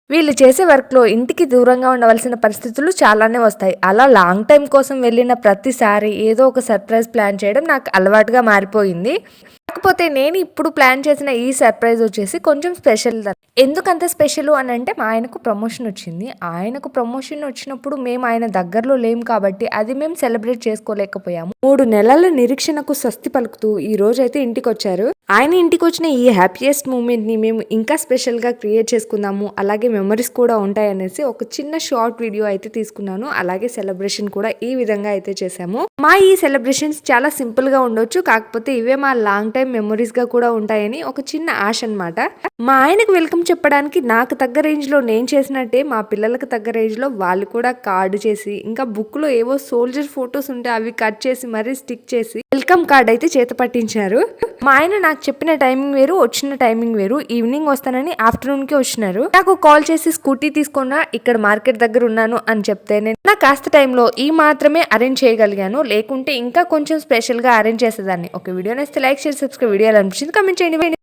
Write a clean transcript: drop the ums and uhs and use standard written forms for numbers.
వీళ్ళు చేసే వర్క్‌లో ఇంటికి దూరంగా ఉండవలసిన పరిస్థితులు చాలానే వస్తాయి. అలా లాంగ్ టైమ్ కోసం వెళ్ళిన ప్రతిసారి ఏదో ఒక సర్ప్రైజ్ ప్లాన్ చేయడం నాకు అలవాటుగా మారిపోయింది. కాకపోతే నేను ఇప్పుడు ప్లాన్ చేసిన ఈ సర్ప్రైజ్ వచ్చేసి కొంచెం స్పెషల్. ఎందుకంత స్పెషలు అనంటే మా ఆయనకు ప్రమోషన్ వచ్చింది. ఆయనకు ప్రమోషన్ వచ్చినప్పుడు మేము ఆయన దగ్గరలో లేము కాబట్టి అది మేము సెలబ్రేట్ చేసుకోలేకపోయాము. 3 నెలల నిరీక్షణకు స్వస్తి పలుకుతూ ఈ రోజైతే ఇంటికొచ్చారు. ఆయన ఇంటికొచ్చిన ఈ హ్యాపీయెస్ట్ మూమెంట్‌ని మేము ఇంకా స్పెషల్‌గా క్రియేట్ చేసుకుందాము. అలాగే మెమరీస్ కూడా ఉంటాయనేసి ఒక చిన్న షార్ట్ వీడియో అయితే తీసుకున్నాను. అలాగే సెలబ్రేషన్ కూడా ఈ విధంగా అయితే చేశాము. మా ఈ సెలబ్రేషన్స్ చాలా సింపుల్‌గా ఉండొచ్చు. కాకపోతే ఇవే మా లాంగ్ టైమ్ మెమరీస్‌గా కూడా ఉంటాయని ఒక చిన్న ఆశ అన్నమాట. మా ఆయనకు వెల్కమ్ చెప్పడానికి నాకు తగ్గ రేంజ్‌లో నేను చేసినట్టే మా పిల్లలకు తగ్గ రేంజ్‌లో వాళ్ళు కూడా కార్డ్ చేసి, ఇంకా బుక్‌లో ఏవో సోల్జర్ ఫోటోస్ ఉంటే అవి కట్ చేసి మరీ స్టిక్ చేసి వెల్కమ్ కార్డ్ అయితే చేత పట్టించారు. మా ఆయన నాకు చెప్పిన టైమింగ్ వేరు, వచ్చిన టైమింగ్ వేరు. ఈవినింగ్ వస్తానని ఆఫ్టర్‌నూన్‌కే వచ్చినారు. నాకు కాల్ చేసి స్కూటీ తీసుకున్నా ఇక్కడ మార్కెట్ దగ్గర ఉన్నాను అని చెప్తే నేను కాస్త టైంలో ఈ మాత్రమే అరేంజ్ చేయగలిగాను. లేకుంటే ఇంకా కొంచెం స్పెషల్‌గా అరేంజ్ చేసేదాన్ని. ఒక వీడియో నచ్చితే లైక్, షేర్, సబ్స్క్రైబ్. వీడియో ఎలా అనిపించింది కామెంట్ చేయండి.